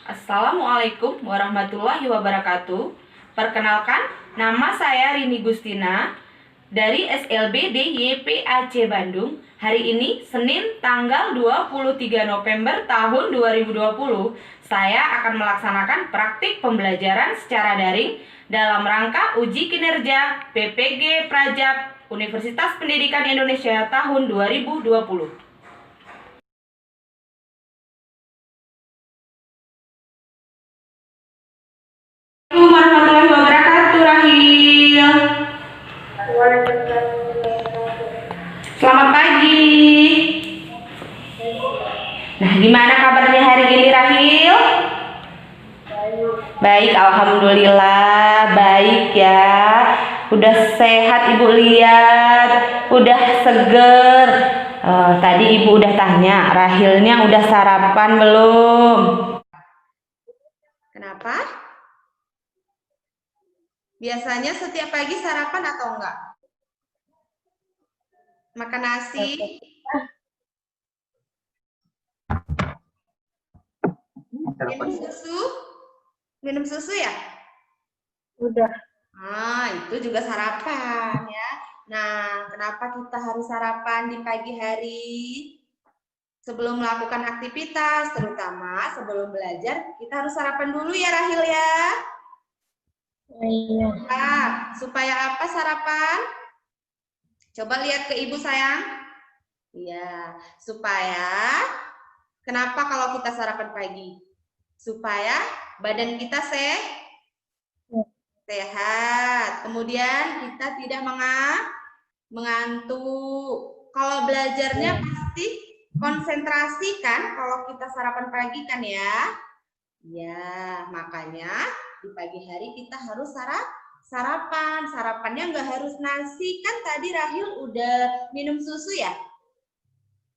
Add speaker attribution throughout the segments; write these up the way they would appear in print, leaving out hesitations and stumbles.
Speaker 1: Assalamualaikum warahmatullahi wabarakatuh. Perkenalkan, nama saya Rini Gustina dari SLB DYPAC Bandung. Hari ini Senin tanggal 23 November tahun 2020, saya akan melaksanakan praktik pembelajaran secara daring dalam rangka uji kinerja PPG Prajab Universitas Pendidikan Indonesia tahun 2020. Assalamualaikum warahmatullahi wabarakatuh, Rahil. Selamat pagi. Nah, gimana kabarnya hari ini, Rahil? Baik, alhamdulillah, baik ya. Udah sehat Ibu lihat, udah seger. Tadi Ibu udah tanya, Rahilnya udah sarapan belum? Kenapa? Biasanya setiap pagi sarapan atau enggak? Makan nasi? Minum susu? Minum susu ya?
Speaker 2: Udah.
Speaker 1: Itu juga sarapan ya. Nah, kenapa kita harus sarapan di pagi hari? Sebelum melakukan aktivitas, terutama sebelum belajar, kita harus sarapan dulu ya, Rahil ya.
Speaker 2: Iya.
Speaker 1: Nah, supaya apa sarapan? Coba lihat ke ibu sayang. Iya, supaya kenapa kalau kita sarapan pagi? Supaya badan kita sehat. Kemudian kita tidak mengantuk. Kalau belajarnya pasti konsentrasi kan kalau kita sarapan pagi kan ya. Ya, makanya di pagi hari kita harus sarapan. Sarapannya nggak harus nasi. Kan tadi Rahil udah minum susu ya?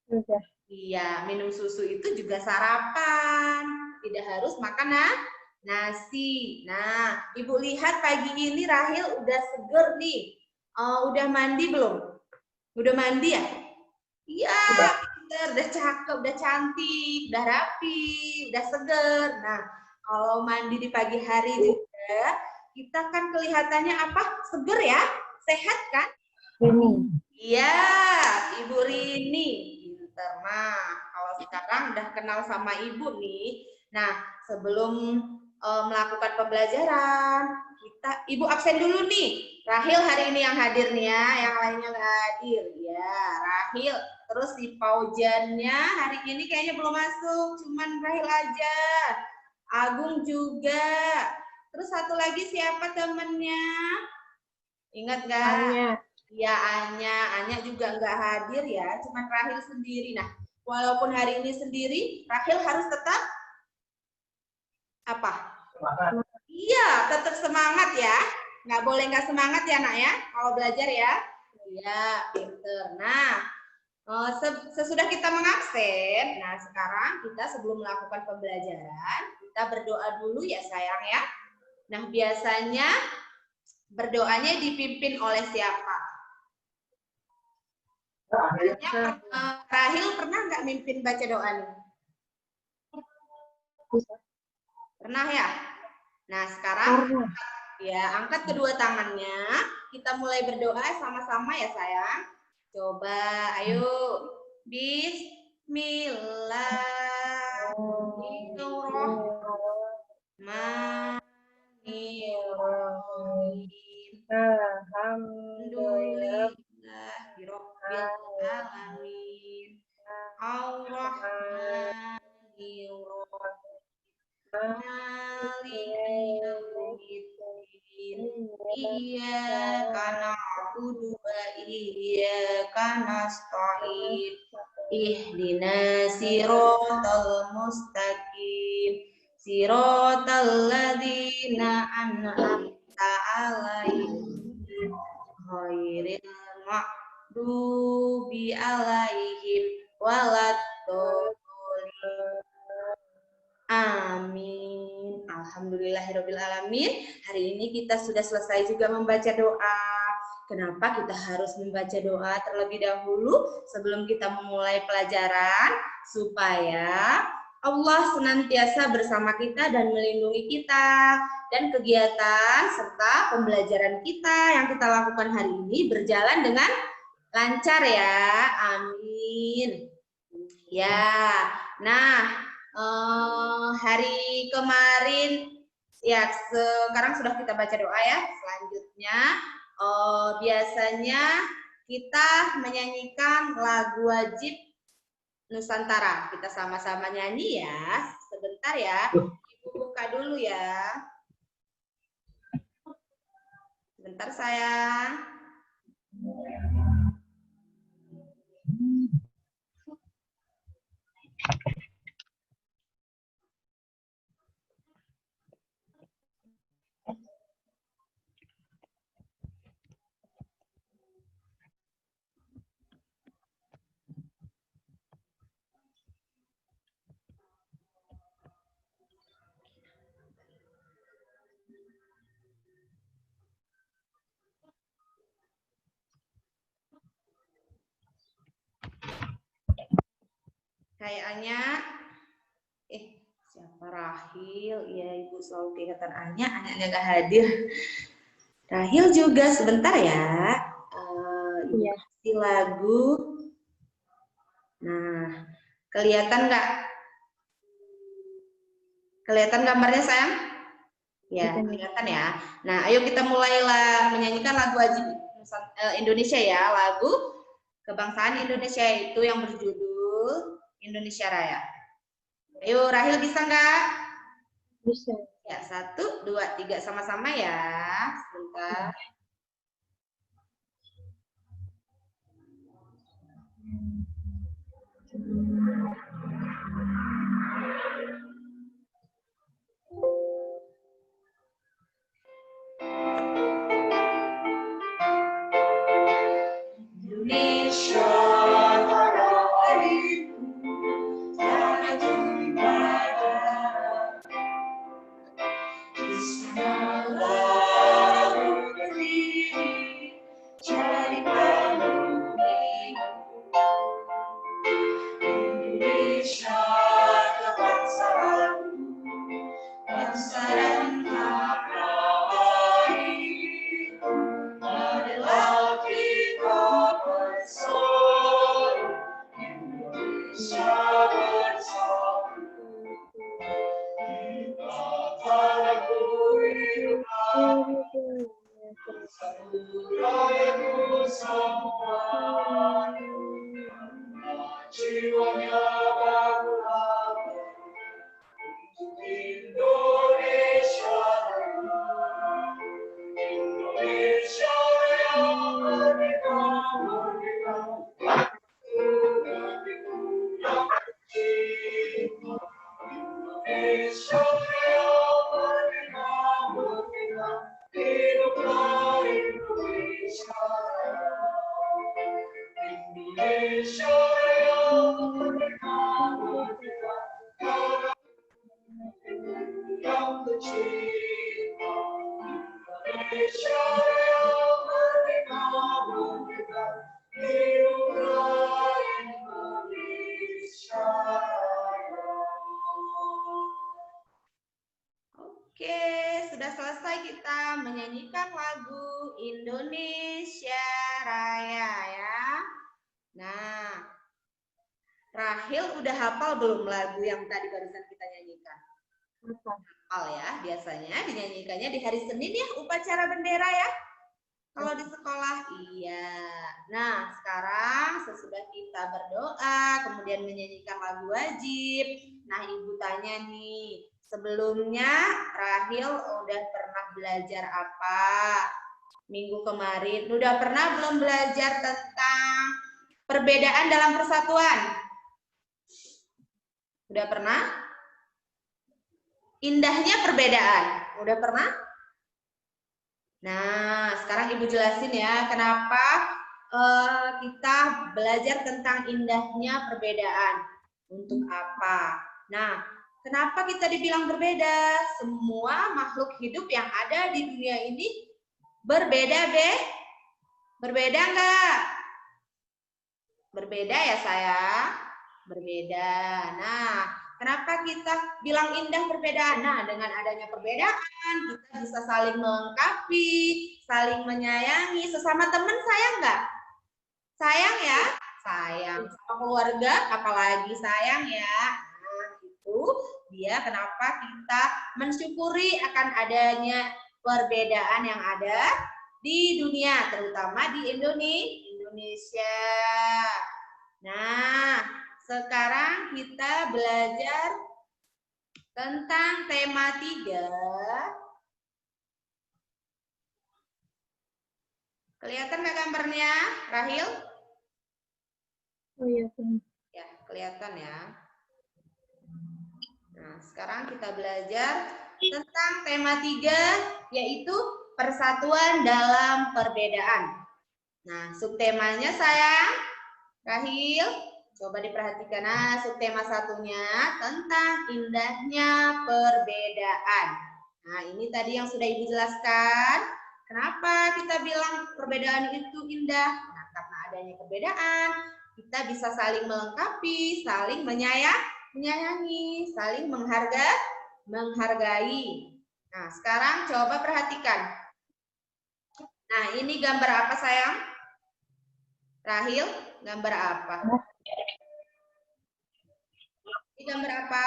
Speaker 2: Udah.
Speaker 1: Iya, minum susu itu juga sarapan. Tidak harus makan nasi. Nah, Ibu lihat pagi ini Rahil udah seger nih. Udah mandi belum? Udah mandi ya? Iya, udah cakep, udah cantik, udah rapi, udah seger. Nah, kalau mandi di pagi hari juga, kita kan kelihatannya apa? Seger ya? Sehat kan?
Speaker 2: Ini.
Speaker 1: Iya, Ibu Rini. Pinter mah. Kalau sekarang udah kenal sama Ibu nih. Nah, sebelum melakukan pembelajaran, Ibu absen dulu nih. Rahil hari ini yang hadir nih ya, yang lainnya nggak hadir. Ya, Rahil. Terus si Paujannya hari ini kayaknya belum masuk, cuman Rahil aja. Agung juga. Terus satu lagi siapa temennya? Ingat nggak?
Speaker 2: Anya.
Speaker 1: Ya, Anya juga nggak hadir ya, cuman Rahil sendiri. Nah, walaupun hari ini sendiri, Rahil harus tetap apa? Iya, tetap semangat ya. Nggak boleh nggak semangat ya, nak ya, kalau belajar ya. Iya, pinter. Nah, sesudah kita mengabsen, nah sekarang kita sebelum melakukan pembelajaran, kita berdoa dulu ya sayang ya. Nah, biasanya berdoanya dipimpin oleh siapa? Rahil pernah nggak mimpin baca doa nih? Pernah ya? Nah, sekarang ya angkat kedua tangannya. Kita mulai berdoa sama-sama ya sayang. Coba, ayo. Bismillahirrahmanirrahim. Alhamdulillahirrahmanirrahim. Ar-Rahmanirrahim. Maliki yaumiddin. Iyyaka na'budu wa iyyaka nasta'in. Ihdinas siratal mustaqim. Siratal ladzina an'amta 'alaihim ghairil maghdubi 'alaihim waladdallin. Amin. Alhamdulillahirabbil alamin. Hari ini kita sudah selesai juga membaca doa. Kenapa kita harus membaca doa terlebih dahulu sebelum kita memulai pelajaran? Supaya Allah senantiasa bersama kita dan melindungi kita, dan kegiatan serta pembelajaran kita yang kita lakukan hari ini berjalan dengan lancar ya. Amin. Ya, nah hari kemarin ya, sekarang sudah kita baca doa ya. Selanjutnya biasanya kita menyanyikan lagu wajib Nusantara. Kita sama-sama nyanyi ya. Sebentar ya. Ibu buka dulu ya. Sebentar sayang. Kayaknya siapa Rahil? Iya, Ibu selalu keingetan Anya nggak hadir. Rahil juga sebentar ya. Iya. Lagu. Nah, kelihatan nggak? Kelihatan gambarnya sayang? Ya, kelihatan ya. Nah, ayo kita mulailah menyanyikan lagu wajib Indonesia ya, lagu kebangsaan Indonesia itu yang berjudul Indonesia Raya. Ayo, Rahil bisa nggak?
Speaker 2: Bisa.
Speaker 1: Ya, 1, 2, 3 sama-sama ya. Sebentar. Indonesia tanah airku, tanah tumpah di sanalah berdiri, jadi penuh Indonesia kebangsaanku, bangsa dan tanah airku, adalah kita bersatu, Indonesia bersatu, kita tanahku hidup, satu rakyatku semua. Jiwanya bangunlah untuk Indonesia Raya, Indonesia Raya, merdeka, merdeka, negeriku yang tercinta. Indonesia Raya, merdeka, merdeka, hiduplah Indonesia Raya. Indonesia Raya, merdeka, merdeka, yang tercinta. Indonesia Raya, merdeka, merdeka, hiduplah Indonesia Raya. Oke, sudah selesai kita menyanyikan lagu Indonesia Raya ya. Nah, Rahil udah hafal belum lagu yang tadi barusan kita nyanyikan? Hafal ya, biasanya dinyanyikannya di hari Senin ya, upacara bendera ya. Kalau di sekolah, iya. Nah, sekarang sesudah kita berdoa, kemudian menyanyikan lagu wajib. Nah, Ibu tanya nih, sebelumnya Rahil udah pernah belajar apa? Minggu kemarin, udah pernah belum belajar tentang perbedaan dalam persatuan? Udah pernah? Indahnya perbedaan. Udah pernah? Nah, sekarang Ibu jelasin ya, kenapa kita belajar tentang indahnya perbedaan. Untuk apa? Nah, kenapa kita dibilang berbeda? Semua makhluk hidup yang ada di dunia ini berbeda, Berbeda enggak? Berbeda ya sayang? Berbeda. Nah, Kenapa kita bilang indah perbedaan? Nah, dengan adanya perbedaan, kita bisa saling melengkapi, saling menyayangi. Sesama teman sayang nggak? Sayang ya? Sayang. Sama keluarga, apalagi sayang ya. Nah, itu dia kenapa kita mensyukuri akan adanya perbedaan yang ada di dunia, terutama di Indonesia. Nah, sekarang kita belajar tentang tema 3. Kelihatan nggak gambarnya, Rahil?
Speaker 2: Oh iya, benar.
Speaker 1: Ya, kelihatan ya. Nah, sekarang kita belajar tentang tema 3, yaitu persatuan dalam perbedaan. Nah, subtemanya sayang, Rahil, coba diperhatikan. Nah, subtema satunya tentang indahnya perbedaan. Nah, ini tadi yang sudah Ibu jelaskan. Kenapa kita bilang perbedaan itu indah? Nah, karena adanya perbedaan, kita bisa saling melengkapi, saling menyayangi, saling menghargai. Nah, sekarang coba perhatikan. Nah, ini gambar apa sayang? Rahil, gambar apa? Ini gambar apa?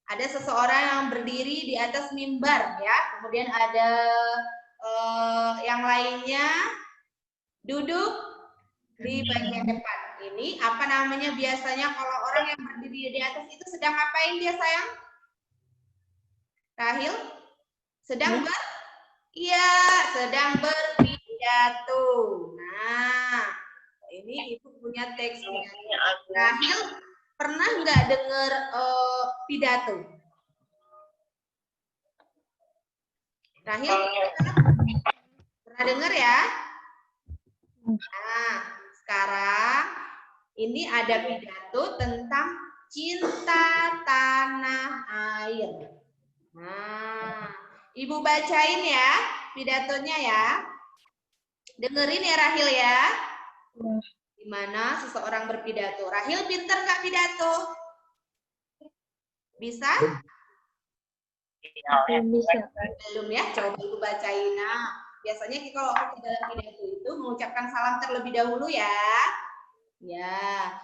Speaker 1: Ada seseorang yang berdiri di atas mimbar ya. Kemudian ada yang lainnya duduk di bagian depan. Ini apa namanya biasanya kalau orang yang berdiri di atas itu sedang ngapain dia sayang? Rahil? Sedang sedang berpidato. Nah, ini Ibu punya teks pidato. Rahil pernah nggak dengar pidato? Rahil pernah dengar ya? Nah, sekarang ini ada pidato tentang cinta tanah air. Nah, Ibu bacain ya pidatonya ya. Dengerin ya Rahil ya. Gimana seseorang berpidato. Rahil pinter nggak pidato? Bisa?
Speaker 2: Bisa.
Speaker 1: Belum ya? Coba Ibu bacain. Nah, biasanya kalau kita dalam pidato itu mengucapkan salam terlebih dahulu ya. Ya,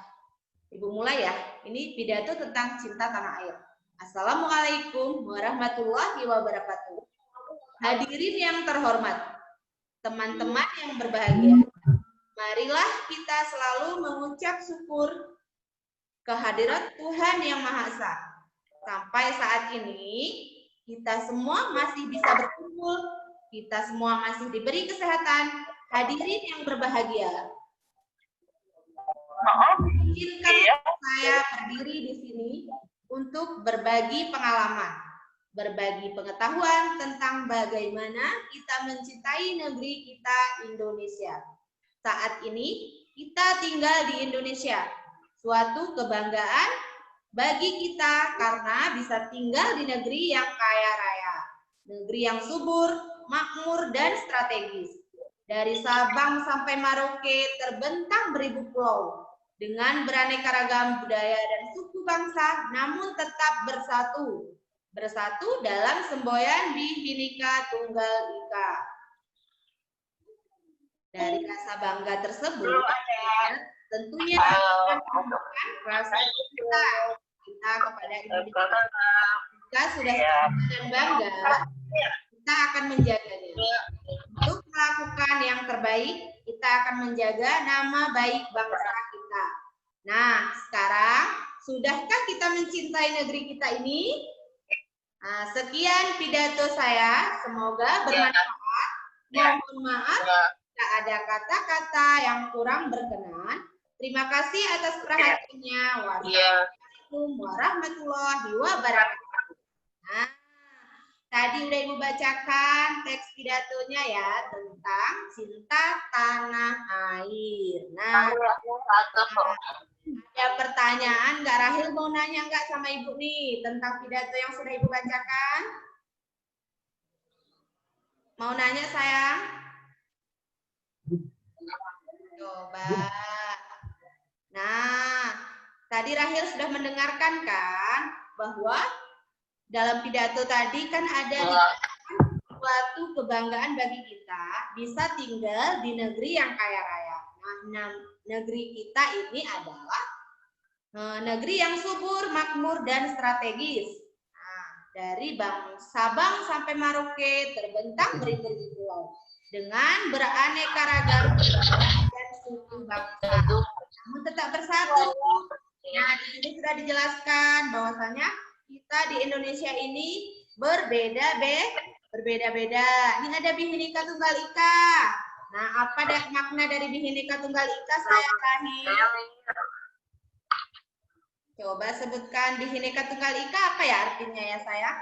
Speaker 1: Ibu mulai ya. Ini pidato tentang cinta tanah air. Assalamualaikum warahmatullahi wabarakatuh. Hadirin yang terhormat, teman-teman yang berbahagia. Marilah kita selalu mengucap syukur kehadirat Tuhan Yang Maha Esa. Sampai saat ini, kita semua masih bisa berkumpul, kita semua masih diberi kesehatan. Hadirin yang berbahagia, izinkan saya berdiri di sini untuk berbagi pengalaman, berbagi pengetahuan tentang bagaimana kita mencintai negeri kita Indonesia. Saat ini kita tinggal di Indonesia, suatu kebanggaan bagi kita karena bisa tinggal di negeri yang kaya raya, negeri yang subur, makmur, dan strategis. Dari Sabang sampai Merauke terbentang beribu pulau dengan beraneka ragam budaya dan suku bangsa, namun tetap bersatu. Bersatu dalam semboyan Bhinneka Tunggal Ika. Dari rasa bangga tersebut, tentunya akan menunjukkan rasa kita kepada Indonesia. Jika sudah bangga dan bangga, kita akan menjaganya. Untuk melakukan yang terbaik, kita akan menjaga nama baik bangsa kita. Nah, sekarang sudahkah kita mencintai negeri kita ini? Nah, sekian pidato saya, semoga bermanfaat. Mohon maaf jika ada kata-kata yang kurang berkenan. Terima kasih atas perhatiannya. Wassalamualaikum warahmatullahi wabarakatuh. Nah, tadi udah Ibu bacakan teks pidatonya ya tentang cinta tanah air. Nah, ada pertanyaan nggak? Rahil mau nanya nggak sama Ibu nih tentang pidato yang sudah Ibu bacakan? Mau nanya sayang? Coba. Nah, tadi Rahel sudah mendengarkan kan bahwa dalam pidato tadi kan ada suatu kebanggaan bagi kita bisa tinggal di negeri yang kaya raya. Nah, negeri kita ini adalah negeri yang subur, makmur, dan strategis. Nah, dari Sabang sampai Merauke terbentang beribu-ribu pulau dengan beraneka ragam dan suku bangsa, namun tetap bersatu. Nah, di sini sudah dijelaskan bahwasanya kita di Indonesia ini berbeda-beda. Ini ada Bhinneka Tunggal Ika. Nah, apa makna dari Bhinneka Tunggal Ika, saya Rahil? Coba sebutkan Bhinneka Tunggal Ika apa ya artinya ya sayang?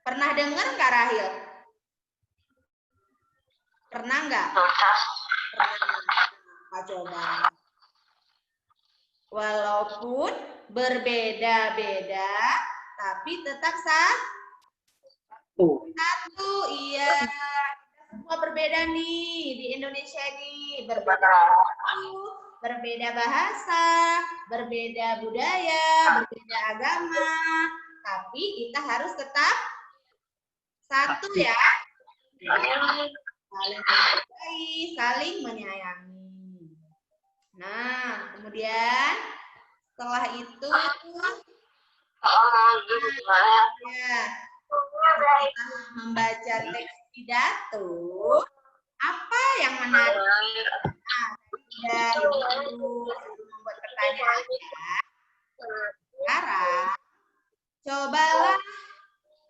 Speaker 1: Pernah dengar nggak Rahil? Pernah nggak? Pernah. Coba. Walaupun berbeda-beda, tapi tetap satu. Iya. Semua berbeda nih di Indonesia ini. Berbeda bahasa, berbeda budaya, berbeda agama. Tapi kita harus tetap satu ya. Saling menghargai, saling menyayangi. Nah, kemudian setelah itu membaca teks pidato, apa yang menarik? Nah, membuat pertanyaan ya. Sekarang cobalah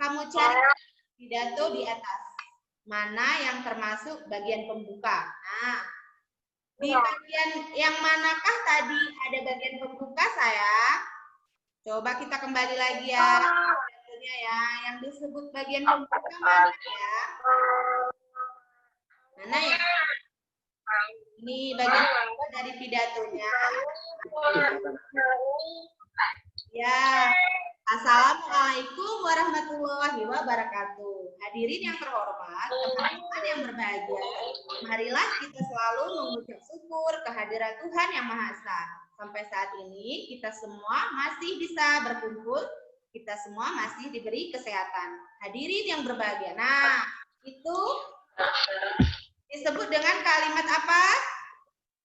Speaker 1: kamu cari pidato di atas. Mana yang termasuk bagian pembuka? Nah, di bagian yang manakah tadi ada bagian pembuka sayang? Coba kita kembali lagi ya. Ya, yang disebut bagian pembuka mana ya? Mana ya? Ini bagian pembuka dari pidatonya. Ya, Assalamualaikum warahmatullahi wabarakatuh. Hadirin yang terhormat, teman-teman yang berbahagia, marilah kita selalu mengucap syukur kehadiran Tuhan Yang Maha Esa. Sampai saat ini kita semua masih bisa berkumpul, kita semua masih diberi kesehatan. Hadirin yang berbahagia. Nah, itu disebut dengan kalimat apa?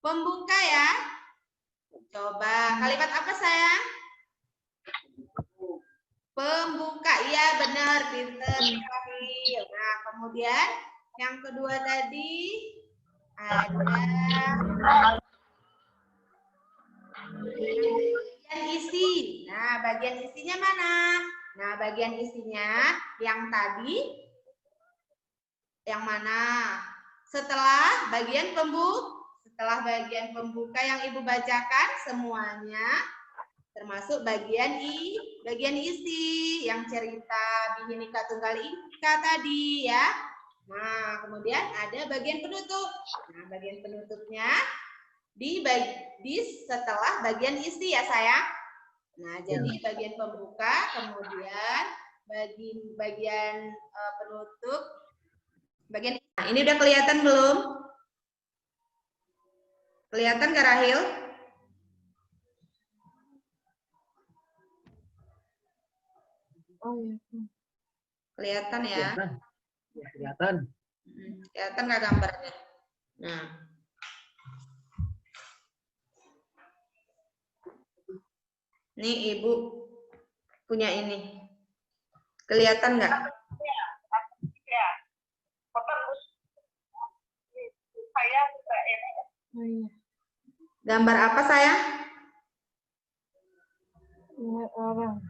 Speaker 1: Pembuka ya. Coba kalimat apa sayang? Pembuka, iya benar, pinter. Nah, kemudian yang kedua tadi ada bagian isi. Nah, bagian isinya mana? Nah, bagian isinya yang tadi, yang mana? Setelah bagian pembuka yang Ibu bacakan semuanya, termasuk bagian isi yang cerita Bhinneka Tunggal Ika tadi ya. Nah, kemudian ada bagian penutup. Nah, bagian penutupnya di setelah bagian isi ya sayang. Nah, jadi bagian pembuka, kemudian bagian penutup, bagian. Nah, ini udah kelihatan belum? Kelihatan nggak Rahil?
Speaker 2: Oh iya.
Speaker 1: Kelihatan ya?
Speaker 3: Kelihatan.
Speaker 1: Kelihatan nggak gambarnya? Nah. Nih Ibu punya ini. Kelihatan nggak?
Speaker 2: Oh iya.
Speaker 1: Gambar apa sayang?
Speaker 2: Lihat orang.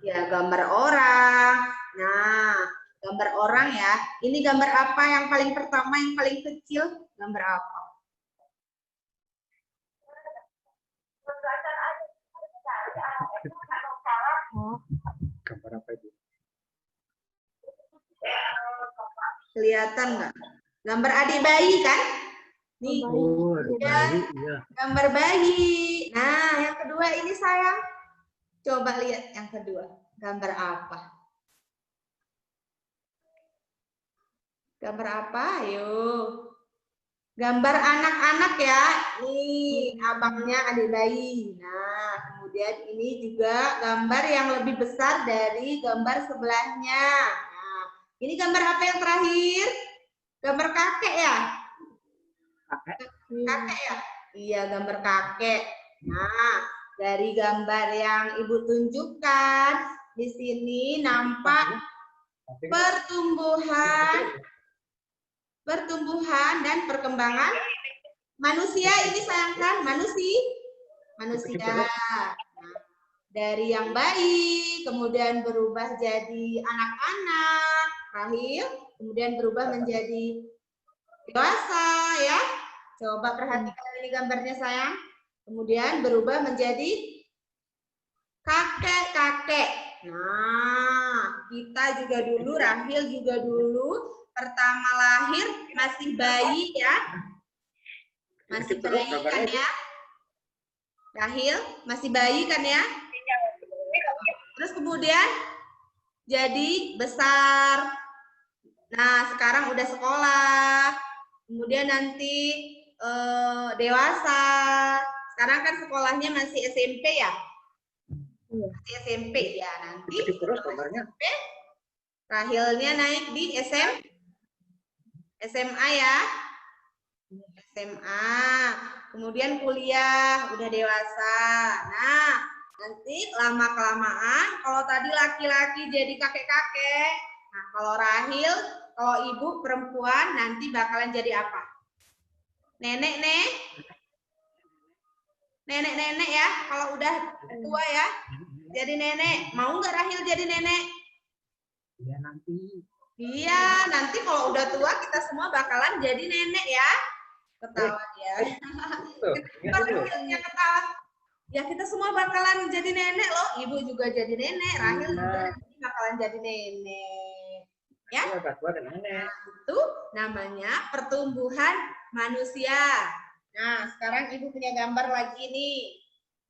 Speaker 1: Ya, gambar orang. Nah, gambar orang ya. Ini gambar apa yang paling pertama, yang paling kecil? Gambar apa?
Speaker 3: Gambar apa itu?
Speaker 1: Kelihatan nggak? Gambar adik bayi kan? Nih,
Speaker 3: Oh, bayi, iya.
Speaker 1: gambar bayi. Nah, yang kedua ini sayang. Coba lihat yang kedua. Gambar apa? Gambar apa? Ayo. Gambar anak-anak ya. Nih, abangnya adik bayi. Nah, kemudian ini juga gambar yang lebih besar dari gambar sebelahnya. Nah, ini gambar apa yang terakhir? Gambar kakek ya? Kakek ya? Iya, gambar kakek. Nah, dari gambar yang Ibu tunjukkan, di sini nampak pertumbuhan dan perkembangan manusia. Ini sayangkan manusia. Nah, dari yang bayi, kemudian berubah jadi anak-anak, Rahil, kemudian berubah menjadi dewasa ya. Coba perhatikan ini gambarnya sayang. Kemudian berubah menjadi kakek-kakek. Nah, kita juga dulu, Rahil juga dulu, pertama lahir masih bayi ya. Masih bayi kan ya? Rahil, masih bayi kan ya? Terus kemudian jadi besar. Nah, sekarang udah sekolah. Kemudian nanti dewasa. Sekarang kan sekolahnya masih SMP ya? Masih SMP ya. Nanti
Speaker 3: Terus gambarnya.
Speaker 1: Rahilnya naik di SMA ya. SMA. Kemudian kuliah, udah dewasa. Nah, nanti lama-kelamaan, kalau tadi laki-laki jadi kakek-kakek. Nah, kalau Rahil, kalau ibu perempuan, nanti bakalan jadi apa? Nenek-nenek. Nenek-nenek ya, kalau udah tua ya. Jadi nenek. Mau nggak Rahil jadi nenek?
Speaker 3: Iya nanti.
Speaker 1: Iya, nanti kalau udah tua kita semua bakalan jadi nenek ya. Ketawa ya. Rahilnya ketawa. Ya kita semua bakalan jadi nenek loh. Ibu juga jadi nenek. Rahil juga bakalan jadi nenek. Ya. Nah, itu namanya pertumbuhan manusia. Nah, sekarang Ibu punya gambar lagi nih.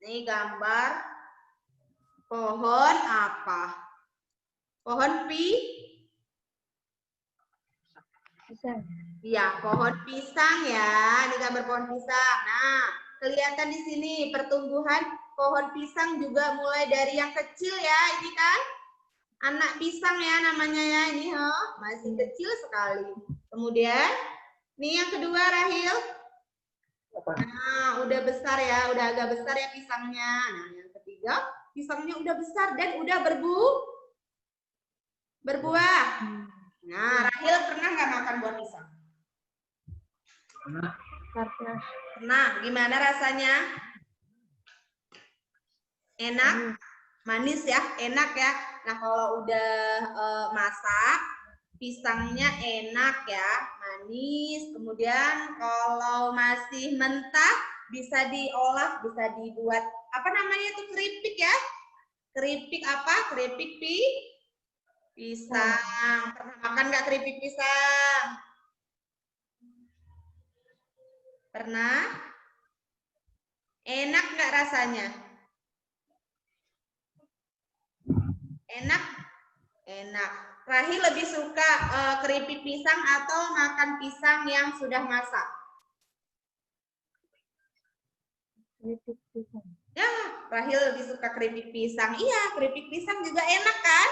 Speaker 1: Nih gambar pohon apa? Pohon
Speaker 2: Pisang.
Speaker 1: Iya, pohon pisang ya. Ini gambar pohon pisang. Nah, kelihatan di sini pertumbuhan pohon pisang juga mulai dari yang kecil ya. Ini kan anak pisang ya namanya ya. Ini masih kecil sekali. Kemudian, nih yang kedua Rahil. Nah, udah besar ya. Udah agak besar ya pisangnya. Nah, yang ketiga, pisangnya udah besar dan udah berbuah. Nah, Rahil pernah nggak makan buah pisang? Pernah. Gimana rasanya? Enak? Manis ya? Enak ya? Nah, kalau udah masak, pisangnya enak ya, manis. Kemudian kalau masih mentah, bisa diolah, bisa dibuat, apa namanya itu, keripik ya? Keripik apa? Keripik pisang. Pernah makan nggak keripik pisang? Pernah? Enak nggak rasanya? Enak? Enak. Rahil lebih suka keripik pisang atau makan pisang yang sudah masak?
Speaker 2: Keripik pisang.
Speaker 1: Ya, Rahil lebih suka keripik pisang. Iya, keripik pisang juga enak kan?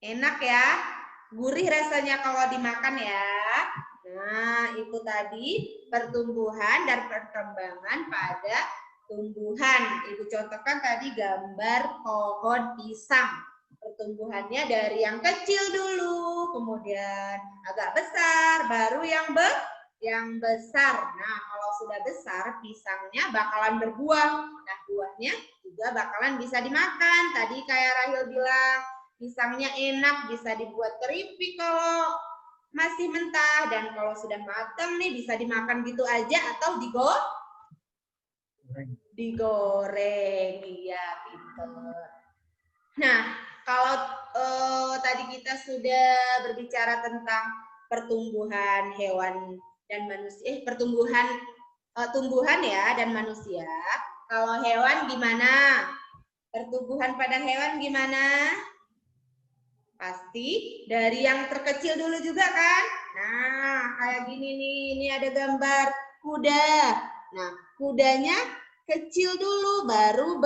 Speaker 1: Enak ya. Gurih rasanya kalau dimakan ya. Nah, itu tadi pertumbuhan dan perkembangan pada tumbuhan. Ibu contohkan tadi gambar pohon pisang. Pertumbuhannya dari yang kecil dulu, kemudian agak besar, baru yang besar. Nah, kalau sudah besar, pisangnya bakalan berbuah. Nah, buahnya juga bakalan bisa dimakan. Tadi kayak Rahil bilang, pisangnya enak, bisa dibuat keripik kalau masih mentah, dan kalau sudah matang nih bisa dimakan gitu aja atau digoreng. Iya, pinter. Nah, kalau tadi kita sudah berbicara tentang pertumbuhan hewan dan manusia, tumbuhan ya dan manusia. Kalau hewan gimana? Pertumbuhan pada hewan gimana? Pasti dari yang terkecil dulu juga kan? Nah, kayak gini nih, ini ada gambar kuda. Nah, kudanya kecil dulu, baru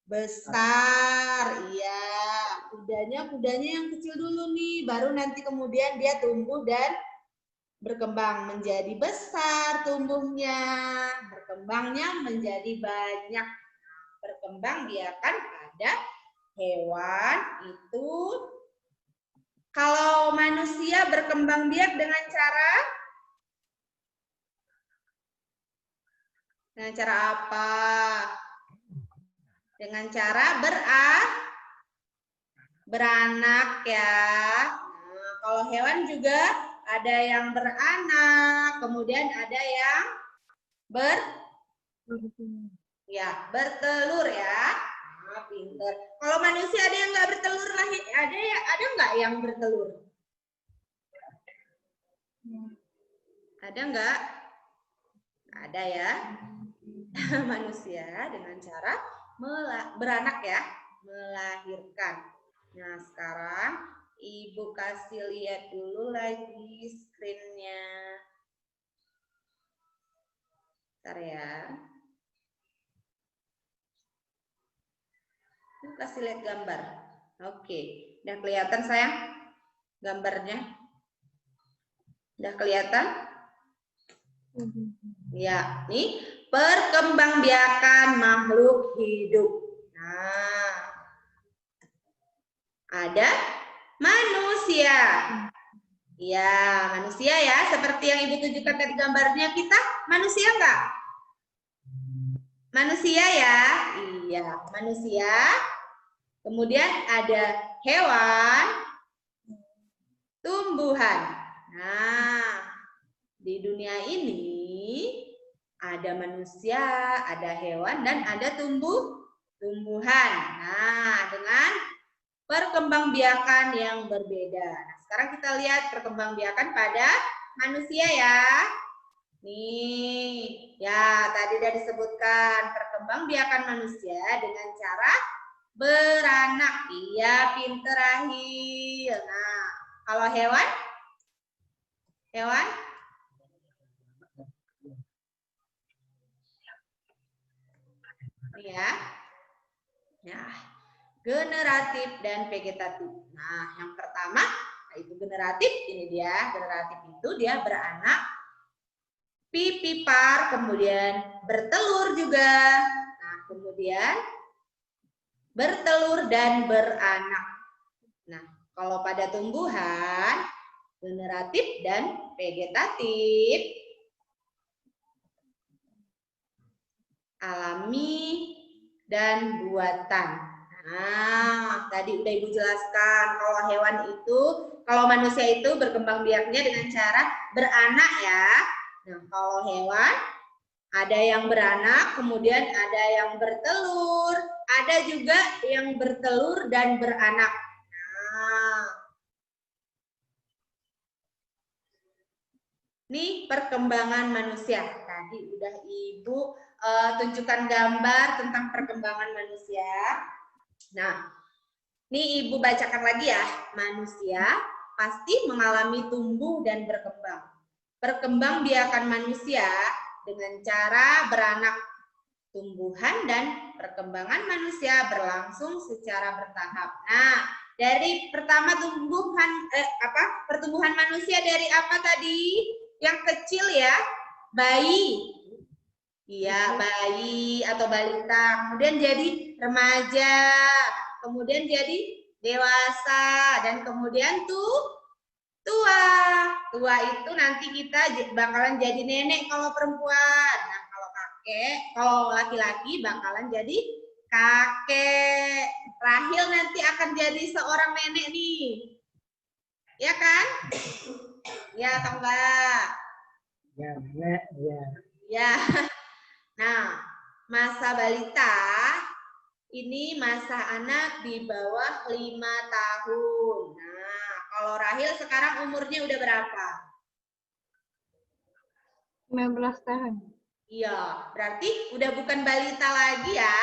Speaker 1: besar. Iya, kudanya yang kecil dulu nih, baru nanti kemudian dia tumbuh dan berkembang menjadi besar tumbuhnya, berkembangnya menjadi banyak. Berkembang biakan ada hewan itu. Kalau manusia berkembang biak dengan cara apa? Dengan cara beranak ya. Nah, kalau hewan juga ada yang beranak, kemudian ada yang bertelur ya. Nah, pinter. Kalau manusia ada yang nggak bertelur lahir, ada nggak yang bertelur? Ada nggak? Ada ya. Manusia dengan cara beranak ya, melahirkan. Nah, sekarang Ibu kasih lihat dulu lagi screen-nya. Bentar ya. Kasih lihat gambar. Oke, udah kelihatan sayang gambarnya? Udah kelihatan? Ya, nih perkembangbiakan makhluk hidup. Nah, ada manusia. Ya, manusia ya, seperti yang Ibu tunjukkan tadi gambarnya. Kita manusia enggak? Manusia ya? Iya, manusia. Kemudian ada hewan, tumbuhan. Nah, di dunia ini ada manusia, ada hewan, dan ada tumbuhan. Nah, dengan perkembangbiakan yang berbeda. Nah, sekarang kita lihat perkembangbiakan pada manusia ya. Nih, ya tadi sudah disebutkan perkembangbiakan manusia dengan cara beranak. Iya, pinter Ahil. Nah, kalau hewan? Hewan? Ya. Ya. Generatif dan vegetatif. Nah, yang pertama itu generatif, ini dia. Generatif itu dia beranak, pipipar, kemudian bertelur juga. Nah, kemudian bertelur dan beranak. Nah, kalau pada tumbuhan, generatif dan vegetatif. Alami dan buatan. Nah, tadi udah Ibu jelaskan kalau hewan itu, kalau manusia itu berkembang biaknya dengan cara beranak ya. Nah, kalau hewan ada yang beranak, kemudian ada yang bertelur, ada juga yang bertelur dan beranak. Nah, ini perkembangan manusia. Tadi udah Ibu tunjukkan gambar tentang perkembangan manusia. Nah, ini Ibu bacakan lagi ya. Manusia pasti mengalami tumbuh dan berkembang. Perkembangbiakan manusia dengan cara beranak. Tumbuhan dan perkembangan manusia berlangsung secara bertahap. Nah, dari pertama pertumbuhan manusia dari apa tadi? Yang kecil ya, bayi. Iya, bayi atau balita, kemudian jadi remaja, kemudian jadi dewasa, dan kemudian tua. Tua itu nanti kita bakalan jadi nenek kalau perempuan. Nah, kalau kakek, kalau laki-laki bakalan jadi kakek. Rahil nanti akan jadi seorang nenek nih. Ya kan? Ya atau enggak?
Speaker 3: Ya, nenek, ya.
Speaker 1: Ya. Nah, masa balita ini masa anak di bawah 5 tahun. Nah, kalau Rahil sekarang umurnya udah berapa?
Speaker 2: 19 tahun.
Speaker 1: Iya, berarti udah bukan balita lagi ya.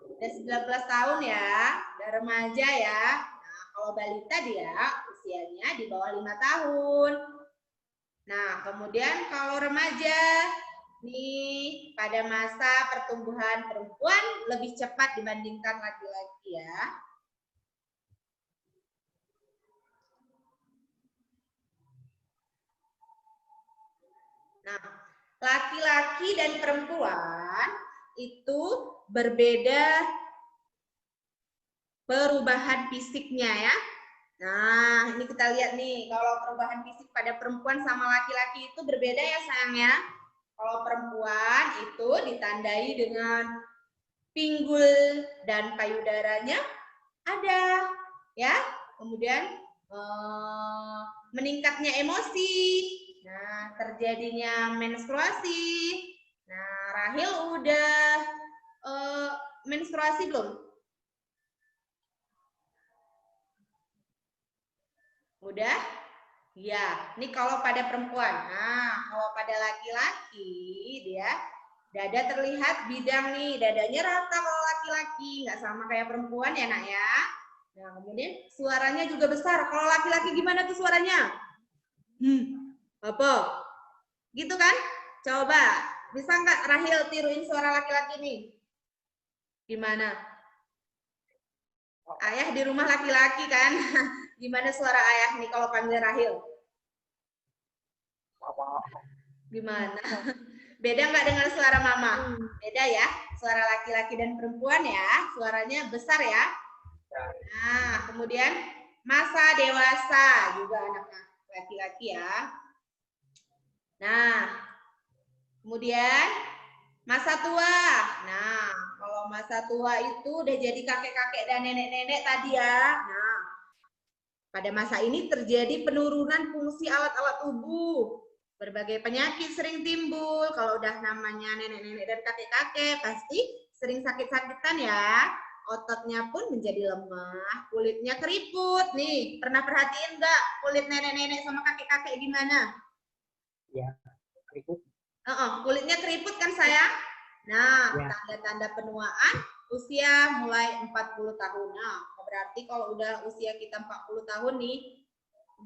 Speaker 1: Udah 19 tahun ya, udah remaja ya. Nah, kalau Kalau balita dia usianya di bawah 5 tahun. Nah, kemudian kalau remaja, nih pada masa pertumbuhan perempuan lebih cepat dibandingkan laki-laki ya. Nah, laki-laki dan perempuan itu berbeda perubahan fisiknya ya. Nah, ini kita lihat nih, kalau perubahan fisik pada perempuan sama laki-laki itu berbeda ya sayang ya. Kalau perempuan itu ditandai dengan pinggul dan payudaranya ada ya. Kemudian meningkatnya emosi. Nah, terjadinya menstruasi. Nah, Rahil udah menstruasi belum? Udah? Ya, ini kalau pada perempuan. Nah, kalau pada laki-laki dia dada terlihat bidang nih, dadanya rata kalau laki-laki, nggak sama kayak perempuan ya nak ya. Nah, kemudian suaranya juga besar. Kalau laki-laki gimana tuh suaranya? Apa? Gitu kan? Coba, bisa nggak Rahil tiruin suara laki-laki nih? Gimana? Ayah di rumah laki-laki kan? Gimana suara ayah nih kalau panggil Rahil? Gimana? Beda nggak dengan suara mama? Beda ya, suara laki-laki dan perempuan ya, suaranya besar ya. Nah, kemudian masa dewasa juga anak laki-laki ya. Nah, kemudian masa tua. Nah, kalau masa tua itu udah jadi kakek-kakek dan nenek-nenek tadi ya. Nah, pada masa ini terjadi penurunan fungsi alat-alat tubuh. Berbagai penyakit sering timbul. Kalau udah namanya nenek-nenek dan kakek-kakek, pasti sering sakit-sakitan ya. Ototnya pun menjadi lemah, kulitnya keriput. Nih, pernah perhatiin nggak kulit nenek-nenek sama kakek-kakek gimana?
Speaker 3: Ya, keriput.
Speaker 1: Kulitnya keriput kan sayang? Nah, tanda-tanda penuaan usia mulai 40 tahun. Nah, berarti kalau udah usia kita 40 tahun nih,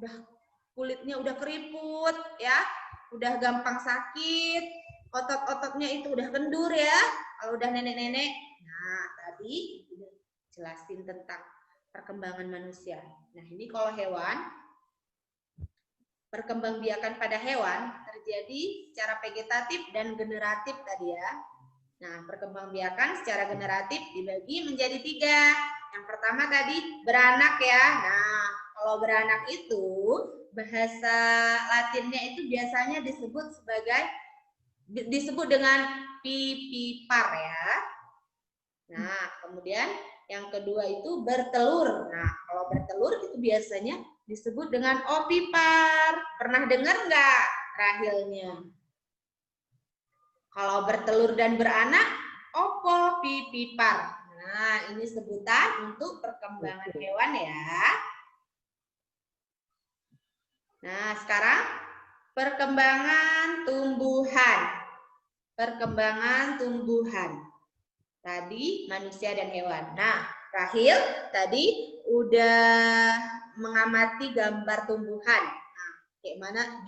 Speaker 1: udah kulitnya udah keriput ya, udah gampang sakit, otot-ototnya itu udah kendur ya, kalau udah nenek-nenek. Nah, tadi udah jelasin tentang perkembangan manusia. Nah, ini kalau hewan, perkembangbiakan pada hewan terjadi secara vegetatif dan generatif tadi ya. Nah, perkembangbiakan secara generatif dibagi menjadi 3. Yang pertama tadi beranak ya. Nah, kalau beranak itu bahasa Latinnya itu biasanya disebut dengan vivipar ya. Nah, kemudian yang kedua itu bertelur. Nah, kalau bertelur itu biasanya disebut dengan ovipar. Pernah dengar nggak Rahilnya? Kalau bertelur dan beranak, ovipar. Nah, ini sebutan untuk perkembangan hewan ya. Nah, sekarang perkembangan tumbuhan. Perkembangan tumbuhan. Tadi manusia dan hewan. Nah, Rahil tadi udah mengamati gambar tumbuhan. Nah,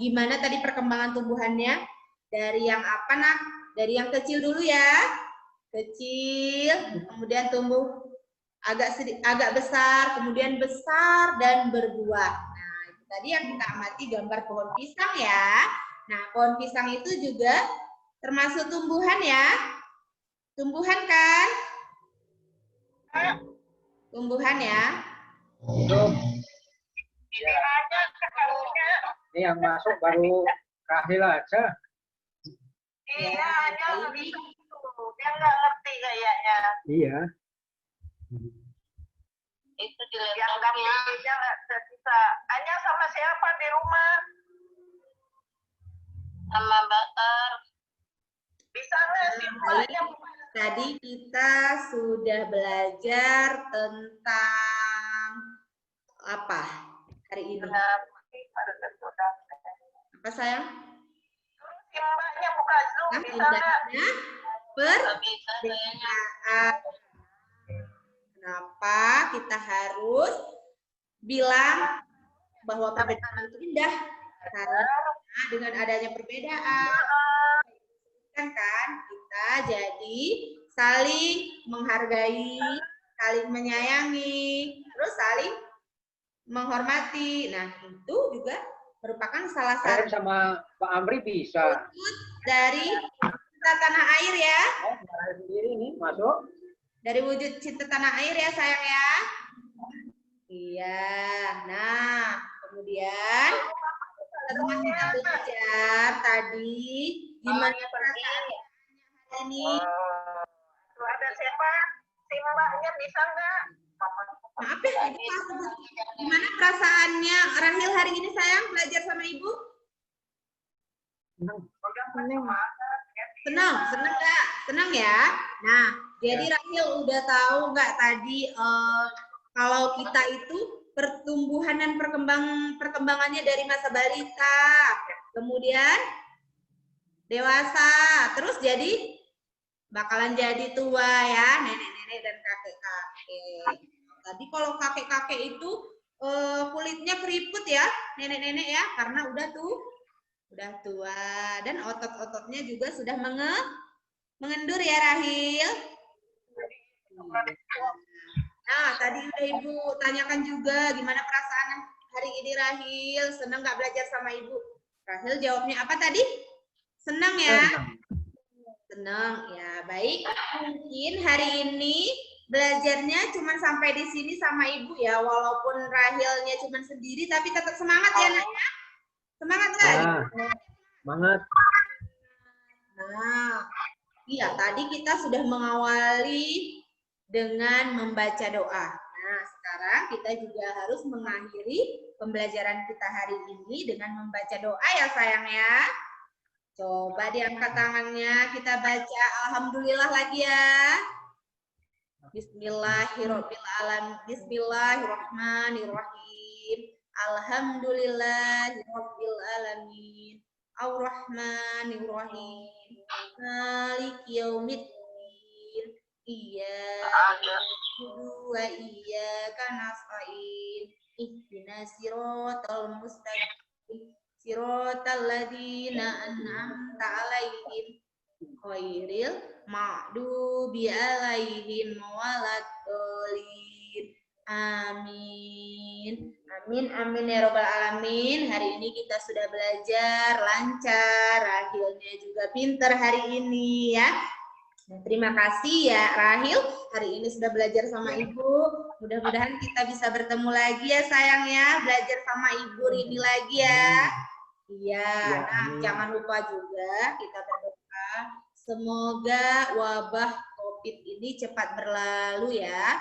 Speaker 1: gimana tadi perkembangan tumbuhannya? Dari yang apa nak? Dari yang kecil dulu ya. Kecil, kemudian tumbuh agak besar, kemudian besar dan berbuah. Nah, itu tadi yang kita amati gambar pohon pisang ya. Nah, pohon pisang itu juga termasuk tumbuhan ya. Tumbuhan kan? Tumbuhan ya.
Speaker 3: Belum. Ini yang masuk baru Rahil aja.
Speaker 4: Iya, ini dia nggak ngerti kayaknya.
Speaker 3: Iya.
Speaker 4: Itu yang dia nggak bisa. Hanya sama siapa di rumah? Sama Bakar. Bisa nggak sih?
Speaker 1: Tadi kita sudah belajar tentang apa hari ini? Apa sayang?
Speaker 4: Simbahnya buka Zoom, bisa nggak?
Speaker 1: Perbedaan. Kenapa kita harus bilang bahwa perbedaan itu indah. Karena dengan adanya perbedaan, kan kita jadi saling menghargai, saling menyayangi, terus saling menghormati. Nah, itu juga merupakan salah
Speaker 3: Saya
Speaker 1: satu
Speaker 3: sama Pak Amri bisa.
Speaker 1: wujud dari cinta tanah air ya.
Speaker 3: Oh, saya sendiri nih masuk.
Speaker 1: Dari wujud cinta tanah air ya sayang ya. Iya. Nah, kemudian setelah kita belajar tadi gimana perasaan hari ini?
Speaker 4: Tuh ada siapa? Si mbaknya bisa nggak?
Speaker 1: Maaf ya, Ibu pas sebut. Gimana perasaannya Rahil hari ini sayang belajar sama Ibu? Senang, senang nggak? Senang ya. Nah, jadi Rahil udah tahu nggak tadi kalau kita itu pertumbuhan dan perkembangannya dari masa balita, kemudian dewasa, terus jadi bakalan jadi tua ya, nenek-nenek dan kakek-kakek. Tadi kalau kakek-kakek itu kulitnya keriput ya, nenek-nenek ya, karena udah tua dan otot-ototnya juga sudah mengendur ya Rahil. Nah, tadi udah Ibu tanyakan juga gimana perasaan hari ini Rahil, senang nggak belajar sama Ibu? Rahil jawabnya apa tadi? Senang ya? Senang ya, baik. Mungkin hari ini belajarnya cuma sampai di sini sama Ibu ya, walaupun Rahilnya cuma sendiri, tapi tetap semangat ya Nak ya? Semangat nggak?
Speaker 3: Semangat.
Speaker 1: Nah, iya tadi kita sudah mengawali dengan membaca doa. Nah, sekarang kita juga harus mengakhiri pembelajaran kita hari ini dengan membaca doa ya sayang ya. Coba diangkat tangannya, kita baca Alhamdulillah lagi ya. Bismillahirrahmanirrahim. Alhamdulillahirrabbilalamin. Ar-Rahmanirrahim. Maliki yaumiddin. Iyyaka na'budu wa iyyaka nasta'in. Ihdinas siratal mustaqim. Siratal ladzina an'amta 'alaihim ghairil maghdubi 'alaihim waladdallin. Amin. Amin amin ya robbal alamin. Hari ini kita sudah belajar lancar, Rahilnya juga pinter hari ini ya. Terima kasih ya Rahil, hari ini sudah belajar sama Ibu. Mudah-mudahan kita bisa bertemu lagi ya sayang ya, belajar sama Ibu Rini lagi ya. Iya, nah jangan lupa juga kita berdoa semoga wabah COVID ini cepat berlalu ya.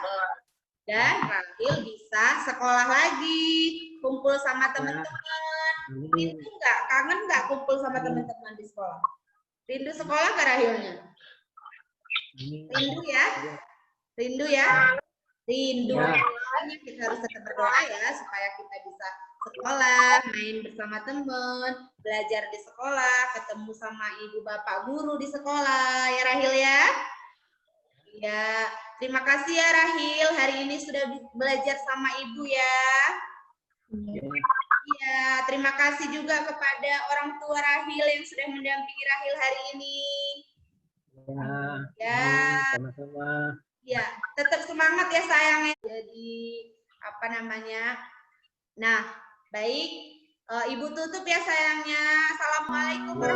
Speaker 1: Dan Rahil bisa sekolah lagi, kumpul sama teman-teman. Rindu nggak? Kangen nggak kumpul sama teman-teman di sekolah? Rindu sekolah nggak Rahilnya? Rindu ya? Rindu ya? Rindu. Makanya kita harus tetap berdoa ya supaya kita bisa sekolah, main bersama teman, belajar di sekolah, ketemu sama ibu bapak guru di sekolah ya Rahil ya? Ya, terima kasih ya Rahil, hari ini sudah belajar sama Ibu ya. Iya, terima kasih juga kepada orang tua Rahil yang sudah mendampingi Rahil hari ini. Ya,
Speaker 3: sama-sama.
Speaker 1: Ya, tetap semangat ya sayangnya. Jadi, apa namanya? Nah, baik. Ibu tutup ya sayangnya. Assalamualaikum warahmatullahi